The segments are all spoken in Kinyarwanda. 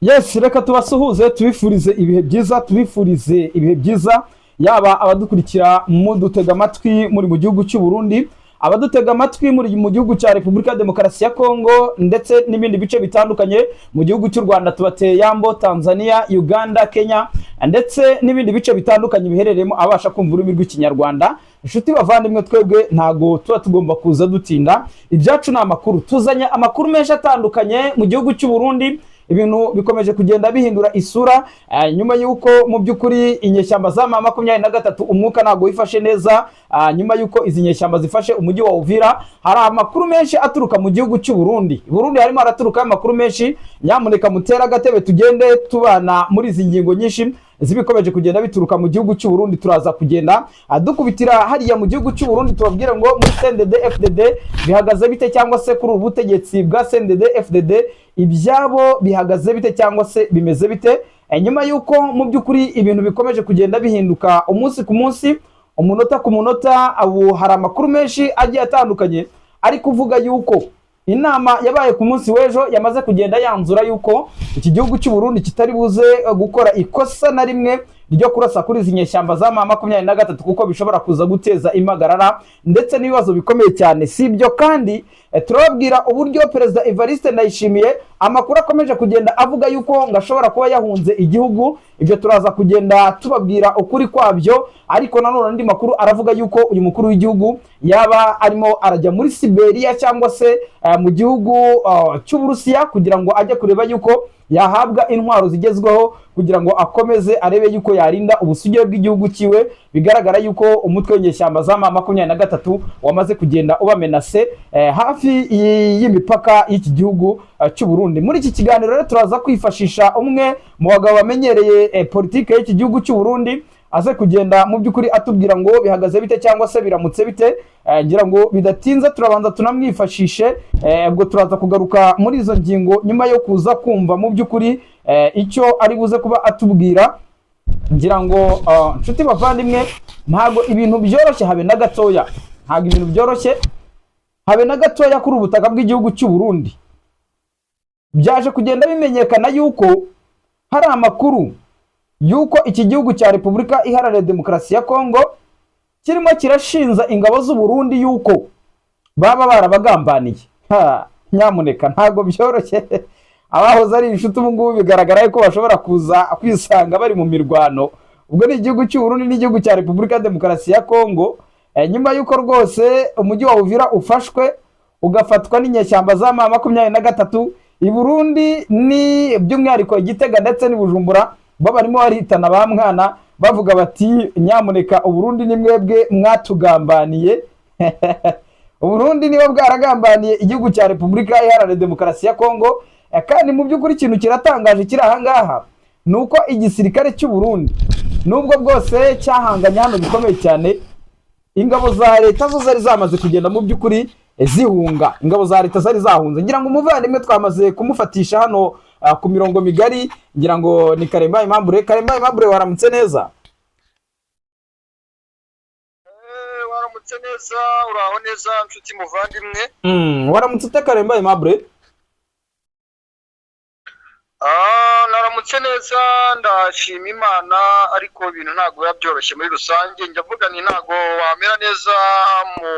Yes, reka tubasuhuze tubifurize ibihe byiza yaba abadukurikira mu dutega amatwi muri mu gihugu cy'u Burundi, abadutega amatwi muri mu gihugu cya Repubulika Demokarasi ya Kongo ndetse n'ibindi bice bitandukanye mu gihugu cy'u Rwanda, tubateye Yambo, Tanzania, Uganda, Kenya ndetse n'ibindi bice bitandukanye biherereyemo abasha kumva ururimi rw'ikinyarwanda. Inshuti bavandimwe, twebwe ntago tuba tugomba kuza dutinda, ibyacu na amakuru tuzanye amakuru menshi atandukanye mu gihugu cy'u Burundi. Ibintu bikomeje kugenda bihindura isura nyuma yuko mu byukuri inyeshyamba za M23 umwuka nago wifashe neza, nyuma yuko izi nyeshyamba zifashe umujyi wa Uvira. Hari amakuru menshi aturuka mu gihugu cy'u Burundi. Burundi harimo araturuka amakuru menshi, nyamuneka mutera agatebe tugende tubana muri izi ngingo nyinshi zibikomeje kugenda bituruka mu gihugu cy'u Burundi. Turaza kugenda dukubitira hariya mu gihugu cy'u Burundi, tubabwire ngo muri CNDD FDD bihagaze bite, cyangwa se kuri ubutegetsi bwa CNDD FDD ibyabo bihagaze bite cyangwa se bimeze bite, nyuma yuko mu byukuri ibintu bikomeje kugenda bihinduka umunsi ku munsi, umunota ku munota. Abo hari amakuru menshi agiye atandukanye ari kuvuga yuko inama yabaye ku munsi w'ejo yamaze kugenda yanzura yuko iki gihugu cy'u Burundi kitari buze gukora ikosa na rimwe ryo kurasa kuri izi nyeshyamba za M23 kuko bishobora kuza guteza impagarara ndetse n'ibibazo bikomeye cyane. Si ibyo kandi turababwira uburyo Perezida Evariste Ndayishimiye amakuru akomeje kugenda avuga yuko ngashobora kuba yahunze igihugu. Ibyo turaza kugenda tubabwira ukuri kwabyo, ariko nanone andi makuru aravuga yuko uyu mukuru w'igihugu yaba arimo arajya muri Siberia cyangwa se mu gihugu cy'Uburusiya kugira ngo ajye kureba yuko yahabwa intwaro zigezweho kugira ngo akomeze arebe yuko yarinda ubusugire bw'igihugu cyiwe. Bigaragara yuko umutwe w'inyeshyamba za M23 wamaze kugenda ubamenase hafi y'imipaka y'iki gihugu cy'u Burundi. Muri iki kiganiro rero turaza kwifashisha umwe mu bagabo bamenyereye politike y'iki gihugu cy'u Burundi, aze kugenda mu byukuri atubwira ngo bihagaze bite cyangwa se biramutse bite. Ngira ngo bidatinze turabanza tunamwifashishe, ubwo turaza kugaruka muri izo ngingo nyuma yo kuza kumva mu byukuri icyo ari buze kuba atubwira. Ngira ngo nshuti bavandimwe, ntago ibintu byoroshye habe na gatoya, ntago ibintu byoroshye habe na gatoya kuri ubutaka bw'igihugu cy'u Burundi. Byaje kugenda bimenyekana yuko hari amakuru yuko iki gihugu cya Repubulika Iharanira Demokarasi ya Kongo kirimo kirashinza ingabo z'u Burundi yuko baba barabagambaniye. Nyamuneka ntago byoroshye, abahoze ari inshuti ubu ngubu bigaragara yuko bashobora kuza kwisanga bari mu mirwano. Ubwo ni igihugu cy'u Burundi n'igihugu cya Repubulika Demokarasi ya Kongo, nyuma yuko rwose umujyi wa Uvira ufashwe ugafatwa n'inyeshyamba za M23 i Burundi, ni by'umwihariko Igitega ndetse n'Ibujumbura bo barimo baritana ba mwana bavuga bati nyamuneka Uburundi ni mwebwe mwatugambaniye. Uburundi nibo bwaragambaniye igihugu cya Repubulika Iharanira Demokarasi ya Kongo. Kandi mu by'ukuri ikintu kiratangaje kiri aha ngaha nuko igisirikare cy'u Burundi nubwo bwose cyahanganye hano bikomeye cyane, ingabo za leta zo zari zamaze kugenda mu by'ukuri zihunga. Ingabo za leta zari zahunze. Ngira ngo umuvandimwe twamaze kumufatisha hano ku mirongo migari, ngira ngo ni Karemba Aimable. Karemba Aimable, waramutse neza? Waramutse neza, uraho neza nshuti muvandimwe? Waramutse ute Karemba Aimable? Naramutse neza, ndashima Imana, ariko ibintu ntago yabyoroshye muri rusange. Njya mvuga ni ntago wamera neza mu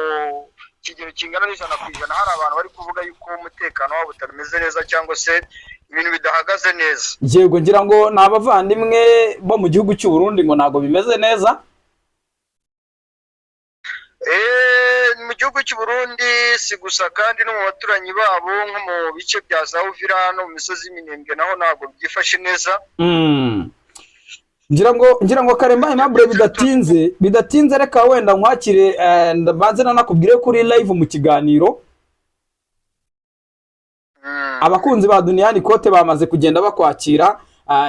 kigero kingana n'100%. Hari abantu bari kuvuga yuko umutekano wabo utameze neza cyangwa se ibintu bidahagaze neza. Yego, ngira ngo nabavandimwe bo mu gihugu cy'u Burundi ngo nago bimeze neza. Mu gihugu cy'u Burundi si gusa, kandi no mu baturanyi babo nko mu bice bya za Uvira no mu misozi y'Iminembwe naho ntabwo byifashe neza. Ngira ngo Karemba Aimable, bidatinze reka wenda nkwakire mbanze nanakubwire kuri live mu kiganiro. Abakunzi ba Duniyani Kote bamaze kugenda bakwakira.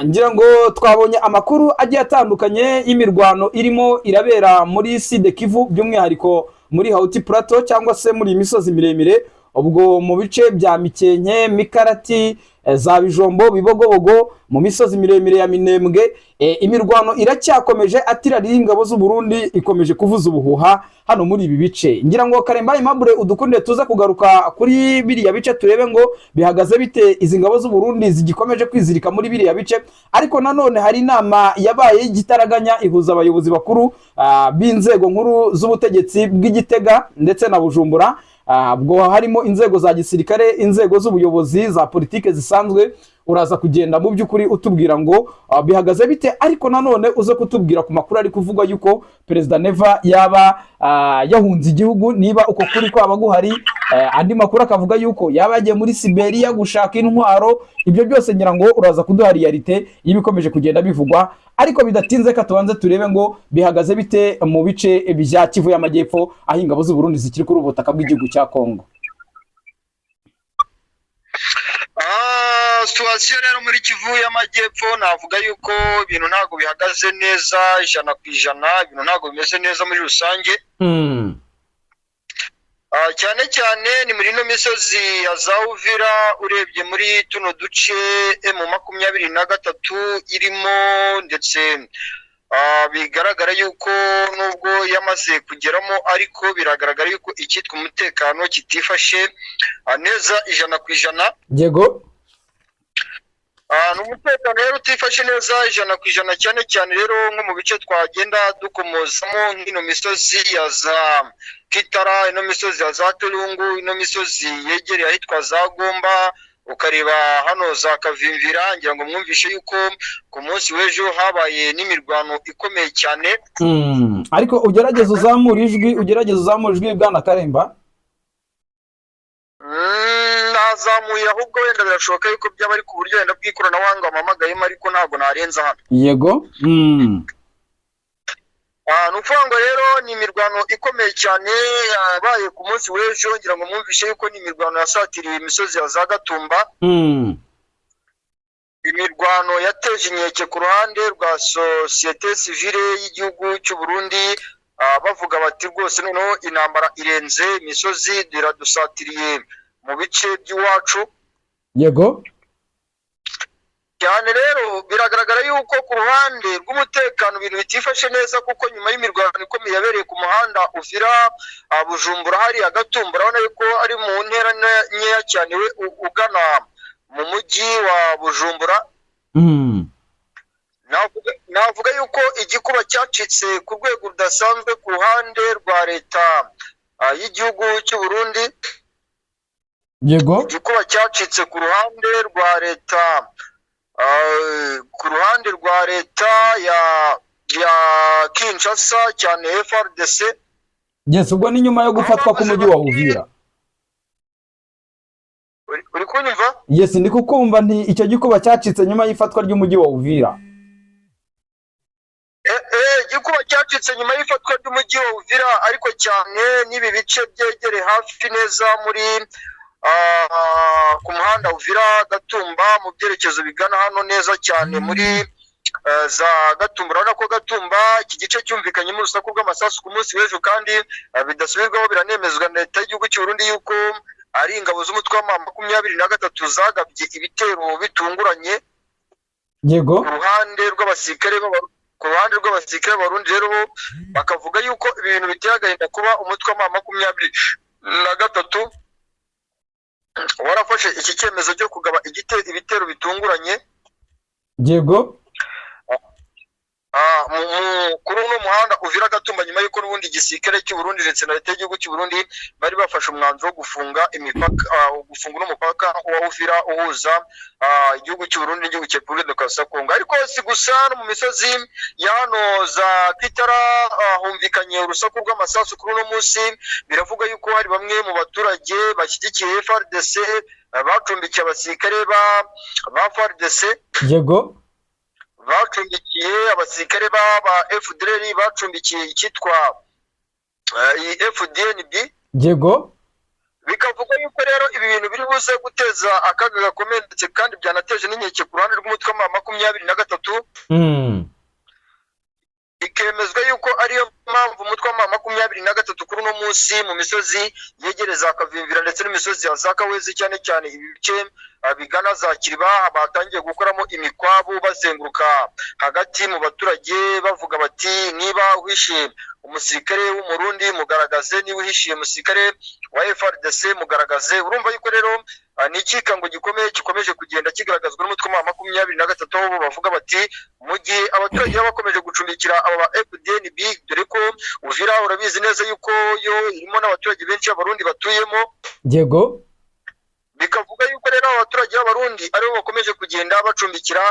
Ngira ngo twabonye amakuru agiye atandukanye y'imirwano irimo irabera muri Sud Kivu, by'umwihariko muri Hauti Plateau cyangwa se muri imisozi miremire ubwo mu bice bya Mikenke, Mikarati, za Bijombo, Bibogobogo, mu misozi miremire ya Minembwe. Imirwano iracyakomeje, atirari ingabo z'u Burundi ikomeje kuvuza ubuhuha hano muri ibi bice. Ngira ngo Karemba Aimable udukunde tuza kugaruka kuri biriya bice turebe ngo bihagaze bite izi ngabo z'u Burundi zigikomeje kwizirika muri biriya bice. Ariko nanone hari inama yabaye igitaraganya ihuza abayobozi bakuru b'inzego nkuru z'ubutegetsi bw'Igitega ndetse na Bujumbura. Bwo harimo inzego za gisirikare, inzego z'ubuyobozi, za politike zisanzwe. Uraza kugenda mu by'ukuri utubwira ngo bihagaze bite, ariko nanone uze kutubwira ku makuru ari kuvuga yuko Perezida Neva yaba yahunze igihugu, niba uko kuri kwaba guhari. Andi makuru akavuga yuko yaba yagiye muri Siberia gushaka intwaro. Ibyo byose ngira ngo uraza kuduha realite y'ibikomeje kugenda bivugwa, ariko bidatinze katubanze turebe ngo bihagaze bite mu bice bya Kivu y'Amajyepfo, aho ingabo z'u Burundi zikiri kuri ubutaka bw'igihugu cya Kongo. Situasiyo rero muri Kivu y'Amajyepfo navuga yuko ibintu ntabwo bihagaze neza 100%, ibintu ntabwo bimeze neza muri rusange. Cyane cyane ni muri no misozi ya za Uvira, urebye muri tuno duce M23 irimo, ndetse bigaragara yuko nubwo yamaze kugeramo, ariko biragaragara yuko icyitwa umutekano kitifashe neza 100%. Yego. N'umutekano rero utifashe neza 100%, cyane cyane rero nko mu bice twagenda dukomozamo nk'ino misozi ya za Kitara, ino misozi ya za Turungu, ino misozi yegereye ahitwa za Gomba, ukareba hano za Kavimvira. Ngira ngo mwumvishe yuko ku munsi w'ejo habaye n'imirwano ikomeye cyane. Ariko ugerageza uzamura ijwi bwana Karemba. Nazamuye, ahubwo wenda birashoboka yuko byaba ari ku buryo wenda bw'ikoranabuhanga wamamagayemo, ariko ntabwo narenza hano. Yego. Nuvuga rero ni imirwano ikomeye cyane yabaye ku munsi w'ejo. Ngira ngo mwumvishe yuko ni imirwano yasatiriye imisozi ya za Gatumba. Imirwano yateje inkeke ku ruhande rwa societe civile y'igihugu cy'u Burundi, bavuga bati rwose noneho intambara irenze imisozi, iradusatiriye mu bice by'iwacu. Yego. Cyane rero biragaragara yuko ku ruhande rw'umutekano ibintu bitifashe neza, kuko nyuma y'imirwano ikomeye yabereye ku muhanda Uvira Bujumbura hariya Gatumba, urabona yuko ari mu ntera nkeya cyane we ugana mu mujyi wa Bujumbura. Navuga yuko igikuba cyacitse ku rwego rudasanzwe ku ruhande rwa leta y'igihugu cy'u Burundi. Yego. Igikuba cyacitse ku ruhande rwa leta ya Kinshasa, cyane FARDC. Yes, ubwo ni nyuma yo gufatwa ku mujyi wa Uvira. Uri kunyumva? Yes, ndi kukumva. Nti icyo gikuba cyacitse nyuma y'ifatwa ry'umujyi wa Uvira. Igikuba cyacitse nyuma y'ifatwa ry'umujyi wa Uvira, ariko cyane n'ibi bice byegereye hafi neza muri ku muhanda Uvira Gatumba, mu byerekezo bigana hano neza cyane muri za Gatumba. Urabona ko Gatumba iki gice cyumvikanyemo urusaku rw'amasasu ku munsi w'ejo, kandi bidasubirwaho biranemezwa na leta y'igihugu cy'u Burundi yuko ari ingabo z'umutwe wa 23 zagabye ibitero bitunguranye. Yego. Ku ruhande rw'abasirikare b'Abarundi rero bakavuga yuko ibintu biteye agahinda kuba umutwe wa 23 warafashe iki cyemezo cyo kugaba ibitero bitunguranye. Yego. Kuri uno muhanda Uvira Gatumba, nyuma y'uko n'ubundi igisirikare cy'u Burundi ndetse na leta y'igihugu cy'u Burundi bari bafashe umwanzuro wo gufunga n'umupaka wa Uvira uhuza igihugu cy'u Burundi n'igihugu cya Repubulika Demokarasi ya Kongo. Ariko si gusa, no mu misozi ya hano za Kitara humvikanye urusaku rw'amasasu kuri uno munsi. Biravuga yuko hari bamwe mu baturage bashyigikiye FARDC bacumbikiye abasirikare ba FARDC. Yego. Bacumbikiye abasirikare ba FDLR, bacumbikiye icyitwa FDNB. Yego. Bikavuga yuko rero ibi bintu biri buze guteza akaga gakomeye, ndetse kandi byanateje n'inkeke ku ruhande rw'umutwe wa 23. bikemezwa yuko ariyo mpamvu umutwe wa M23 kuri uno munsi mu misozi yegereza Kavimvira ndetse n'imisozi ya za Kawezi cyane cyane ibi bice bigana za Kiriba batangiye gukoramo imikwabu bazenguruka hagati mu baturage bavuga bati niba uhishe umusirikare w'umurundi mugaragaze, niba uhishiye umusirikare wa FARDC mugaragaze. Urumva yuko rero ni ikikango gikomeye gikomeje kugenda kigaragazwa n'umutwe wa M23 aho bavuga bati mu gihe abaturage bakomeje gucumbikira aba FDNB, dore ko Uvira urabizi neza yuko yo irimo n'abaturage benshi b'abarundi batuyemo, yego, bikavuga yuko rero abaturage b'abarundi aribo bakomeje kugenda bacumbikira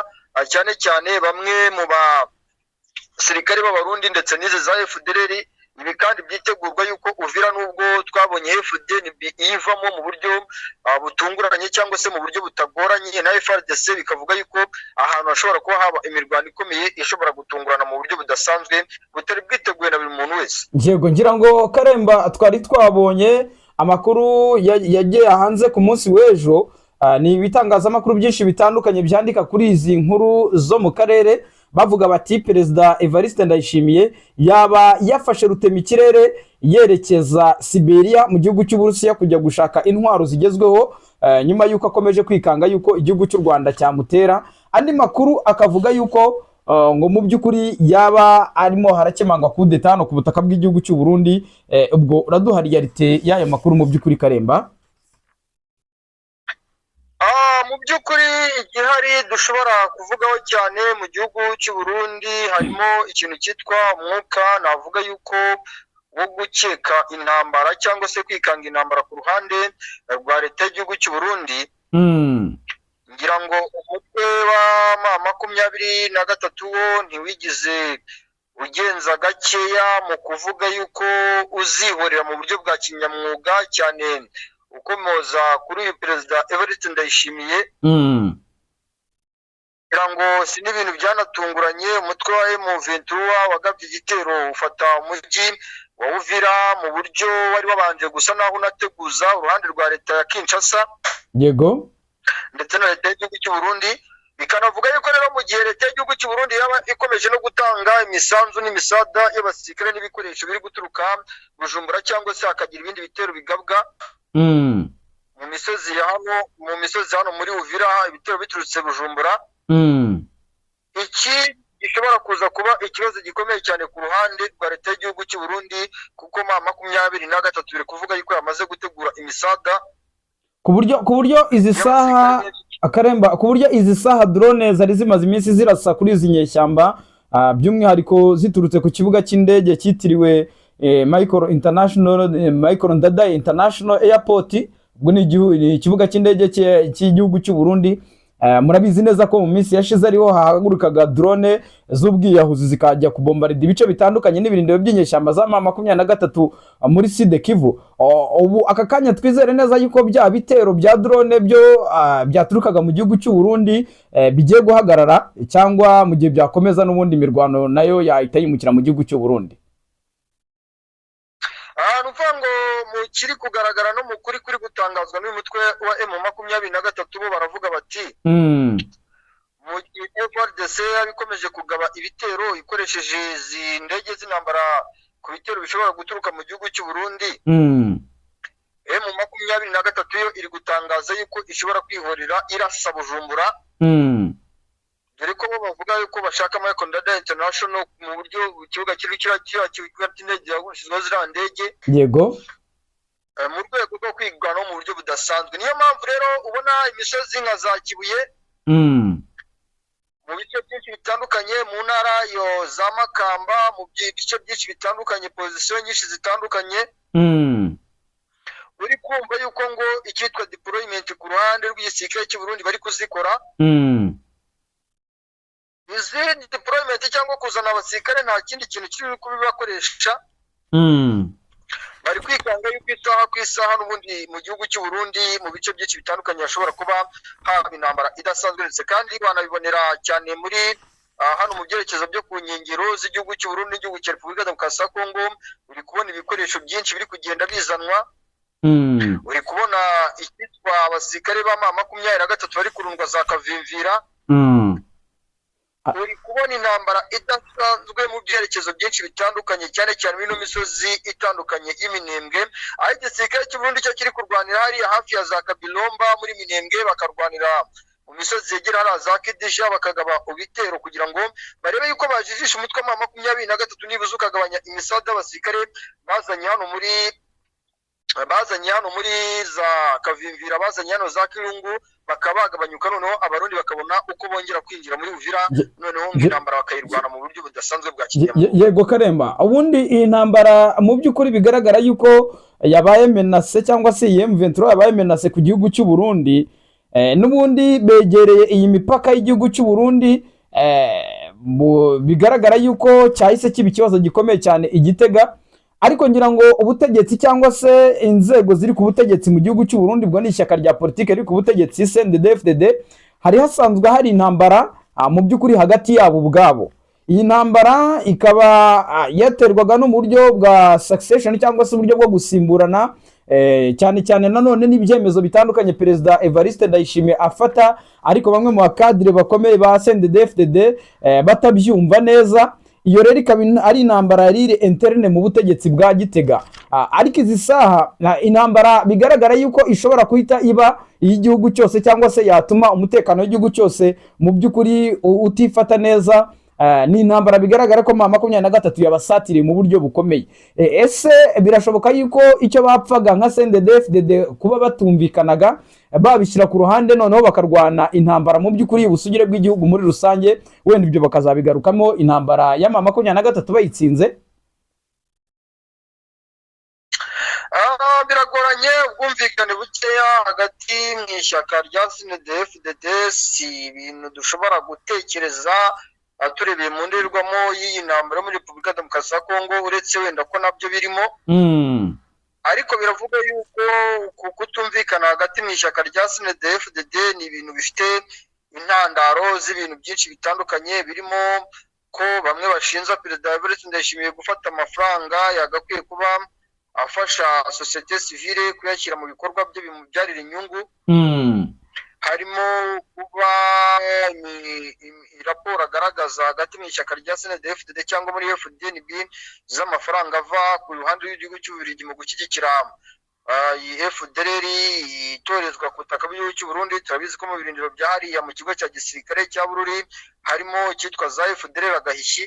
cyane cyane bamwe mu basirikare b'abarundi ndetse n'izi za FDLR. Ibi kandi byitegurwa yuko Uvira nubwo twabonye FDNB ivamo mu buryo butunguranye cyangwa se mu buryo butagoranye na FARDC, bikavuga yuko ahantu hashobora kuba haba imirwano ikomeye ishobora gutungurana mu buryo budasanzwe butari bwiteguye na buri muntu wese. Yego, ngira ngo Karemba twari twabonye amakuru yagiye hanze ku munsi w'ejo, ni ibitangazamakuru byinshi bitandukanye byandika kuri izi nkuru zo mu karere, bavuga bati Perezida Evariste Ndayishimiye yaba yafashe rutemikirere yerekeza Siberia mu gihugu cy'Uburusiya kujya gushaka intwaro zigezweho, nyuma yuko akomeje kwikanga yuko igihugu cy'u Rwanda cyamutera. Andi makuru akavuga yuko ngo mu by'ukuri yaba arimo harakemangwa kudeta hano ku butaka bw'igihugu cy'u Burundi. Ubwo uraduha realite y'aya makuru mu by'ukuri Karemba? Mu by'ukuri igihari dushobora kuvugaho cyane mu gihugu cy'u Burundi harimo ikintu cyitwa umwuka, navuga yuko wo gukeka intambara cyangwa se kwikanga intambara ku ruhande rwa leta y'igihugu cy'u Burundi. Ngira ngo umutwe wa M23 wo ntiwigize ugenza gakeya mu kuvuga yuko uzihorera mu buryo bwa kinyamwuga cyane ukomoza kuri uyu Perezida Evariste Ndayishimiye. Ngira ngo si n'ibintu byanatunguranye, umutwe wa M23 wagabye igitero ufata umujyi wa Uvira mu buryo wari wabanje gusa naho unateguza uruhande rwa leta ya Kinshasa, yego, ndetse na leta y'igihugu cy'u Burundi. Bikanavuga yuko rero mu gihe leta y'igihugu cy'u Burundi yaba ikomeje no gutanga imisanzu n'imisada y'abasirikare n'ibikoresho biri guturuka Bujumbura cyangwa se hakagira ibindi bitero bigabwa mu misozi hano muri Uvira, ibitero biturutse Bujumbura, iki gishobora kuza kuba ikibazo gikomeye cyane ku ruhande rwa leta y'igihugu cy'u Burundi, kuko M23 biri kuvuga yuko yamaze gutegura imisada ku buryo izi saha Akaremba, ku buryo izi saha drone zari zimaze iminsi zirasa kuri izi nyeshyamba, by'umwihariko ziturutse ku kibuga cy'indege cyitiriwe Michael Ndadaye International Airport. Ubwo ni ikibuga cy'indege cy'igihugu cy'u Burundi. Murabizi neza ko mu minsi yashize ariho hahagurukaga drone z'ubwiyahuzi zikajya kubombarida ibice bitandukanye n'ibirindiro by'inyeshyamba za M23 muri Sud Kivu. Ubu aka kanya twizere neza yuko bya bitero bya drone byo byaturukaga mu gihugu cy'u Burundi bigiye guhagarara, cyangwa mu gihe byakomeza n'ubundi mirwano nayo yahita yimukira mu gihugu cy'u Burundi. Nuvango mu kiri kugaragara no mu kuri gutangazwa n'umutwe wa M23 bo baravuga bati mu gihe FARDC yabikomeje kugaba ibitero ikoresheje izi ndege z'intambara ku bitero bishobora guturuka mu gihugu cy'u Burundi, M23 yo iri gutangaza yuko ishobora kwihorera irasa Bujumbura, dore ko bo bavuga yuko bashaka Michael Ndadaye International mu buryo ikibuga kiri kibuga cy'indege yagurishijwe ziriya ndege, yego, mu rwego rwo kwigana mu buryo budasanzwe. Niyo mpamvu rero ubona imisozi nka za Kibuye mu bice byinshi bitandukanye, mu ntara yo za Makamba, mu bice byinshi bitandukanye, pozisiyo nyinshi zitandukanye, uri kumva yuko ngo icyitwa deployment ku ruhande rw'igisirikare cy'u Burundi bari kuzikora. Izi deployment cyangwa kuzana abasirikare nta kindi kintu kiri kubibakoresha, bari kwikanga yuko isaha ku isaha n'ubundi mu gihugu cy'u Burundi mu bice byinshi bitandukanye hashobora kuba haba intambara idasanzwe, ndetse kandi banabibonera cyane muri hano mu byerekezo byo ku nkengero z'igihugu cy'u Burundi n'igihugu cya Repubulika Demokarasi ya Kongo. Uri kubona ibikoresho byinshi biri kugenda bizanwa, uri kubona icyitwa abasirikare ba M23 bari kurundwa za Kavimvira, uri kubona intambara idasanzwe mu byerekezo byinshi bitandukanye, cyane cyane muri ino misozi itandukanye y'iminembwe, aho igisirikare cy'u Burundi cyo kiri kurwanira hariya hafi ya za Kabilomba muri Minembwe, bakarwanira mu misozi yegera hariya za Kidisha, bakagaba ibitero kugira ngo barebe yuko bajijisha umutwe wa 23 nibuze ukagabanya imisada y'abasirikare bazanye hano muri za Kavimvira, bazanye hano za Kirungu, bakaba bagabanyuka, noneho abarundi bakabona uko bongera kwinjira muri Uvira, noneho intambara bakayirwana mu buryo budasanzwe bwa kinyamwuga. Yego Karemba, ubundi iyi ntambara mu by'ukuri bigaragara yuko yabaye menase cyangwa se M23 yabaye menase ku gihugu cy'u Burundi, n'ubundi begereye iyi mipaka y'igihugu cy'u Burundi, bigaragara yuko cyahise kiba ikibazo gikomeye cyane Igitega, ariko ngira ngo ubutegetsi cyangwa se inzego ziri ku butegetsi mu gihugu cy'u Burundi, bwo ni ishyaka rya politike riri ku butegetsi CNDD-FDD, hari hasanzwe hari intambara mu by'ukuri hagati yabo ubwabo. Iyi ntambara ikaba yaterwaga no mu buryo bwa succession cyangwa se uburyo bwo gusimburana, cyane cyane nanone n'ibyemezo bitandukanye Perezida Evariste Ndayishimiye afata, ariko bamwe mu bakadire bakomeye ba CNDD-FDD batabyumva neza. Iyo rero ikaba ari intambara yari interne mu butegetsi bwa Gitega, ariko izi saha intambara bigaragara yuko ishobora kuhita iba iy'igihugu cyose, cyangwa se yatuma umutekano w'igihugu cyose mu by'ukuri utifata neza. Ni intambara bigaragara ko 23 yabasatiriye mu buryo bukomeye. Ese birashoboka yuko icyo bapfaga nka CNDD-FDD kuba batumvikanaga babishyira ku ruhande, noneho bakarwana intambara mu by'ukuri ubusugire bw'igihugu muri rusange, wenda ibyo bakazabigarukamo intambara ya 23 bayitsinze? Biragoranye, ubwumvikane bukeya hagati mu ishyaka rya CNDD-FDD si ibintu dushobora gutekereza turebeye mu ndorerwamo y'iyi ntambara muri Repubulika ya Demokarasi ya Kongo, uretse wenda ko nabyo birimo. Ariko biravuga yuko kutumvikana hagati mu ishyaka rya CNDD-FDD ni ibintu bifite intandaro z'ibintu byinshi bitandukanye, birimo ko bamwe bashinja Perezida Evariste Ndayishimiye gufata amafaranga yagakwiye kuba afasha societe civile kuyashyira mu bikorwa bye bimubyarira inyungu. Harimo kuba raporo agaragaza hagati mu ishyaka rya CNDD-FDD cyangwa muri FDNB z'amafaranga ava ku ruhande rw'igihugu cy'Ububiligi mu gushyigikira FDLR itorezwa ku butaka bw'igihugu cy'u Burundi. Turabizi ko mu birindiro bya hariya mu kigo cya gisirikare cya Bururi harimo icyitwa za FDLR Agahishi.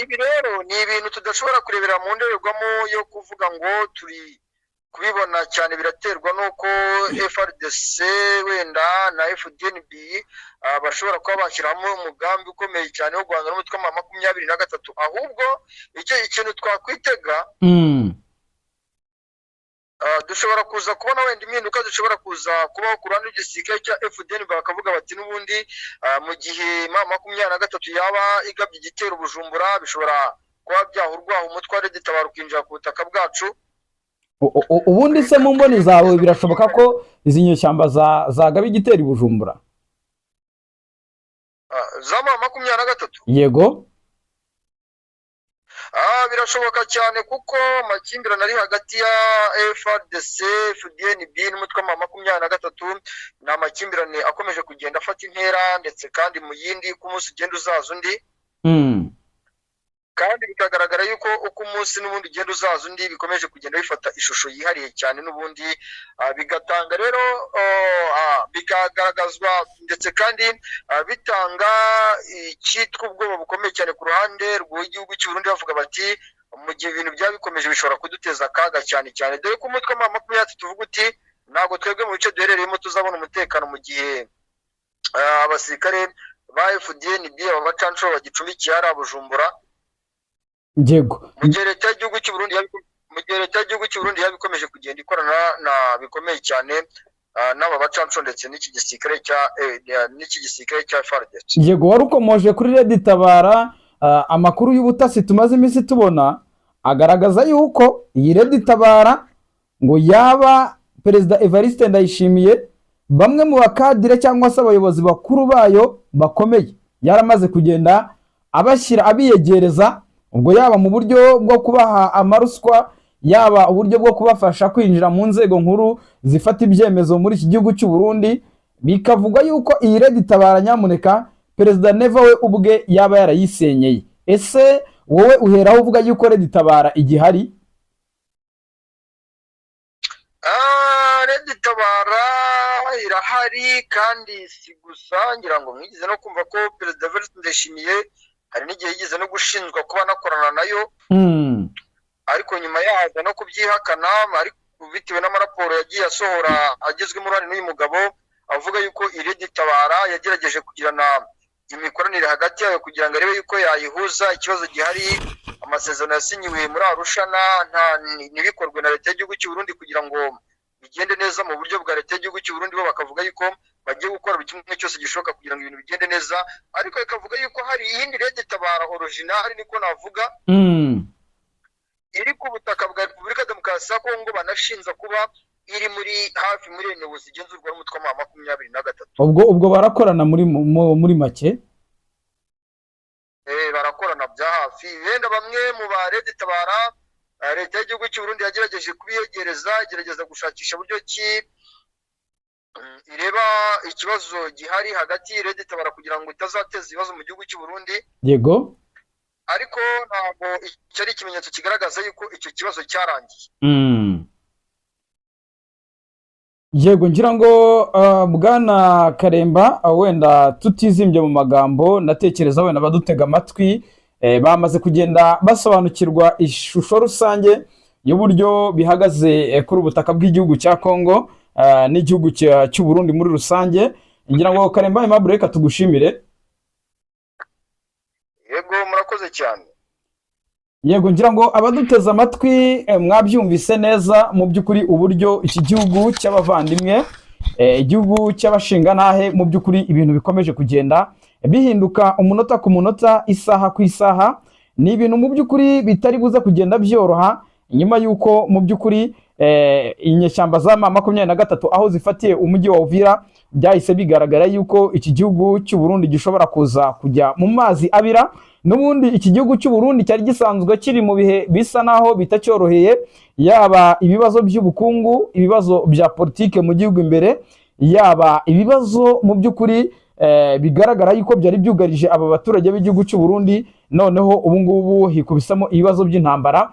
Ibi rero ni ibintu tudashobora kurebera mu ndorerwamo yo kuvuga ngo turi kubibona cyane, biraterwa nuko FRDC wenda na FDNB bashobora kuba bashyiramo umugambi ukomeye cyane wo guhangana n'umutwe wa 23. Ahubwo icyo ikintu twakwitega, dushobora kuza kubona wenda impinduka zishobora kuza kubaho ku ruhande rw'igisirikare cya FDNB, bakavuga bati n'ubundi mu gihe 23 yaba igabye igitero Bujumbura, bishobora kuba byahurwaho umutwe wa Red Tabara ukinjira ku butaka bwacu. Ubundi se mu mboni zawe birashoboka ko izi nyeshyamba zagaba igitero Bujumbura za 23? Yego, birashoboka cyane, kuko amakimbirane ari hagati ya FRDC, FDNB n'umutwe wa 23 ni amakimbirane akomeje kugenda afata intera, ndetse kandi mu yindi ku munsi ugenda uzaza undi. Kandi bikagaragara yuko uko umunsi n'ubundi ugenda uzaza undi bikomeje kugenda bifata ishusho yihariye cyane, n'ubundi bigatanga rero bikagaragazwa ndetse kandi bitanga icyitwa ubwoba bukomeye cyane ku ruhande rw'igihugu cy'u Burundi, bavuga bati mu gihe ibintu byaba bikomeje bishobora kuduteza akaga cyane cyane, dore ko umutwe wa 23 tuvuga uti ntabwo twebwe mu bice duherereyemo tuzabona umutekano mu gihe abasirikare ba FDNB abacanshuro bagicumbikiye hariya Bujumbura. Yego, mu gihe leta y'igihugu cy'u Burundi yabikomeje kugenda ikorana na bikomeye cyane n'aba bacanshuro ndetse n'iki gisirikare cya FARDC. Yego, wari ukomoje kuri Red Tabara. Amakuru y'ubutasi tumaze iminsi tubona agaragaza yuko iyi Red Tabara ngo yaba Perezida Evariste Ndayishimiye, bamwe mu bakadire cyangwa se abayobozi bakuru bayo bakomeye yaramaze kugenda abiyegereza, ubwo yaba mu buryo bwo kubaha amaruswa, yaba uburyo bwo kubafasha kwinjira mu nzego nkuru zifata ibyemezo muri iki gihugu cy'u Burundi. Bikavugwa yuko iyi Red Tabara nyamuneka Perezida Neva we ubwe yaba yarayisenyeye. Ese wowe uheraho uvuga yuko Red Tabara igihari? Red Tabara irahari kandi si gusa, ngira ngo mwigize no kumva ko Perezida Evariste Ndayishimiye hari n'igihe yigeze no gushinjwa kuba anakorana nayo, ariko nyuma yaza no kubyihakana, ariko bitewe n'amaraporo yagiye asohora agizwemo uruhare n'uyu mugabo avuga yuko Red Tabara yagerageje kugirana imikoranire hagati yayo kugira ngo arebe yuko yayihuza ikibazo gihari. Amasezerano yasinyiwe muri Arusha ntibikorwe na leta y'igihugu cy'u Burundi kugira ngo bigende neza mu buryo bwa leta y'igihugu cy'u Burundi, bo bakavuga yuko bagiye gukora buri kimwe cyose gishoboka kugira ngo ibintu bigende neza, ariko bakavuga yuko hari iyindi Red Tabara original niko navuga iri ku butaka bwa Repubulika Demokarasi ya Kongo, banashinza kuba iri muri hafi muri Enewo zigenzurwa n'umutwe wa 23. Ubwo barakorana muri make? Barakorana bya hafi. Wenda bamwe mu ba Red Tabara leta y'igihugu cy'u Burundi yagerageje kubiyegereza, igerageza gushakisha buryo ki ireba ikibazo gihari hagati ya Red Tabara kugira ngo itazateza ibibazo mu gihugu cy'u Burundi. Yego. Ariko ntabwo icyo ari ikimenyetso kigaragaza yuko icyo kibazo cyarangiye. Yego, ngira ngo Bwana Karemba, wenda tutizimbye mu magambo, natekereza wenda badutega amatwi bamaze kugenda basobanukirwa ishusho rusange y'uburyo bihagaze kuri ubutaka bw'igihugu cya Kongo n'igihugu cy'u Burundi muri rusange. Ngira ngo Karemba Aimable, reka tugushimire. Yego, murakoze cyane. Yego, ngira ngo abaduteza amatwi mwabyumvise neza mu by'ukuri uburyo iki gihugu cy'abavandimwe, igihugu cy'abashinga nahe, mu by'ukuri ibintu bikomeje kugenda bihinduka umunota ku munota, isaha ku isaha. Ni ibintu mu by'ukuri bitari buza kugenda byoroha nyuma y'uko mu by'ukuri inyeshyamba za M23 aho zifatiye umujyi wa Uvira byahise bigaragara yuko iki gihugu cy'u Burundi gishobora kuza kujya mu mazi abira. N'ubundi iki gihugu cy'u Burundi cyari gisanzwe kiri mu bihe bisa naho bitacyoroheye, yaba ibibazo by'ubukungu, ibibazo bya politike mu gihugu imbere, yaba ibibazo mu by'ukuri bigaragara yuko byari byugarije aba baturage b'igihugu cy'u Burundi. Noneho ubu ngubu hikubisamo ibibazo by'intambara,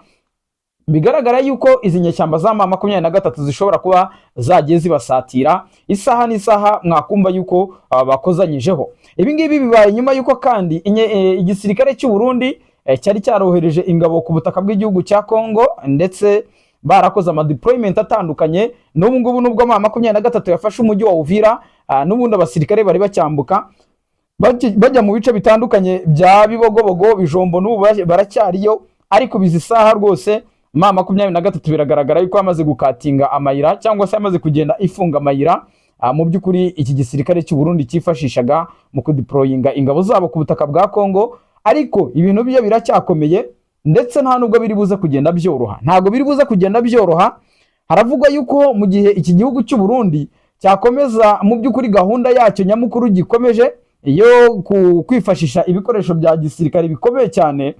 bigaragara yuko izi nyeshyamba za M23 zishobora kuba zagiye zibasatira isaha n'isaha, mwakumva yuko bakozanyijeho. Ibi ngibi bibaye nyuma yuko kandi igisirikare cy'u Burundi cyari cyarohereje ingabo ku butaka bw'igihugu cya Kongo, ndetse barakoze ama deployment atandukanye. N'ubu ngubu nubwo M23 yafashe umujyi wa Uvira, n'ubundi abasirikare bari bacyambuka bajya mu bice bitandukanye bya Bibogobogo, Bijombo, n'ubu baracyariyo. Ariko bizi saha rwose M23 biragaragara yuko amaze gukatinga amayira, cyangwa se amaze kugenda ifunga amayira. Mu by'ukuri iki gisirikare cy'u Burundi cyifashishaga mu kudeployinga ingabo zabo ku butaka bwa Kongo, ariko ibintu byo biracyakomeye, ndetse nta nubwo biri buze kugenda byoroha. Ntago biri buze kugenda byoroha. Haravugwa yuko mu gihe iki gihugu cy'u Burundi cyakomeza mu by'ukuri gahunda yacyo nyamukuru gikomeje iyo kwifashisha ibikoresho bya gisirikare bikomeye cyane,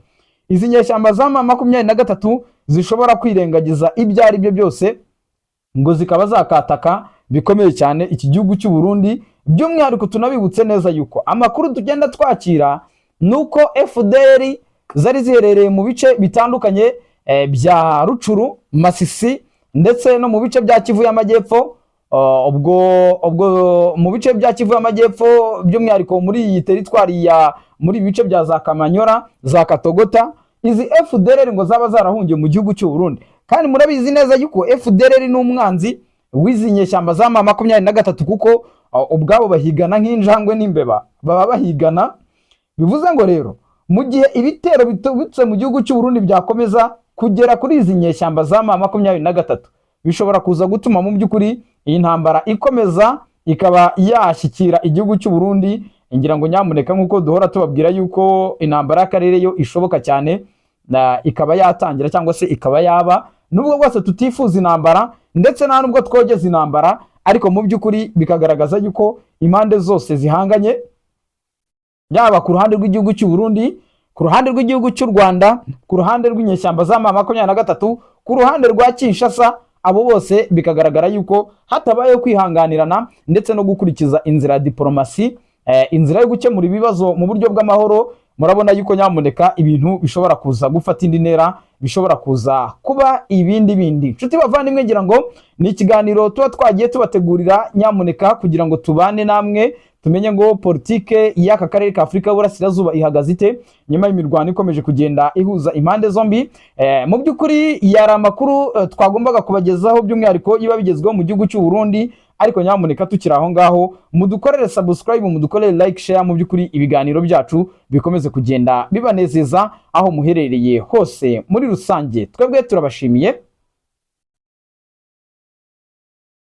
izi nyeshyamba za M23 zishobora kwirengagiza ibyo ari byo byose ngo zikaba zakataka bikomeye cyane iki gihugu cy'u Burundi. By'umwihariko tunabibutse neza yuko amakuru tugenda twakira nuko FDR zari ziherereye mu bice bitandukanye bya Rucuru, Masisi, ndetse no mu bice bya Kivu y'Amajyepfo. Ubwo mu bice bya Kivu y'Amajyepfo, by'umwihariko muri iyi teritwari ya muri bice bya za Kamanyora, za Katogota, izi FDR ngo zaba zarahungiye mu gihugu cy'u Burundi. Kandi murabizi neza yuko FDR ni umwanzi w'izi nyeshyamba za M23, kuko ubwabo bahigana nk'injangwe n'imbeba, baba bahigana. Bivuze ngo rero mu gihe ibitero bitutse mu gihugu cy'u Burundi byakomeza kugera kuri izi nyeshyamba za M23, bishobora kuza gutuma mu by'ukuri iyi ntambara ikomeza ikaba yashyikira igihugu cy'u Burundi. Ngira ngo nyamuneka, nk'uko duhora tubabwira yuko intambara y'akarere yo ishoboka cyane, ikaba yatangira cyangwa se ikaba yaba, nubwo bwose tutifuza intambara ndetse nta nubwo twogeza intambara, ariko mu by'ukuri bikagaragaza yuko impande zose zihanganye, yaba ku ruhande rw'igihugu cy'u Burundi, ku ruhande rw'igihugu cy'u Rwanda, ku ruhande rw'inyeshyamba za M23, ku ruhande rwa Kinshasa, abo bose bikagaragara yuko hatabayeho kwihanganirana ndetse no gukurikiza inzira ya diplomasi, inzira yo gukemura ibibazo mu buryo bw'amahoro, murabona yuko nyamuneka ibintu bishobora kuza gufata indi ntera, bishobora kuza kuba ibindi. Nshuti bavandimwe, ngira ngo ni ikiganiro tuba twagiye tubategurira nyamuneka kugira ngo tubane namwe tumenye ngo politike y'aka karere ka Afurika y'Uburasirazuba ihagaze ite nyuma y'imirwano ikomeje kugenda ihuza impande zombi. Mu by'ukuri yari amakuru twagombaga kubagezaho by'umwihariko iba bigezweho mu gihugu cy'u Burundi, ariko nyamuneka tukiri aho ngaho mudukorere subscribe, mudukorere like, share, mu by'ukuri ibiganiro byacu bikomeze kugenda bibanezeza aho muherereye hose muri rusange. Twebwe turabashimiye.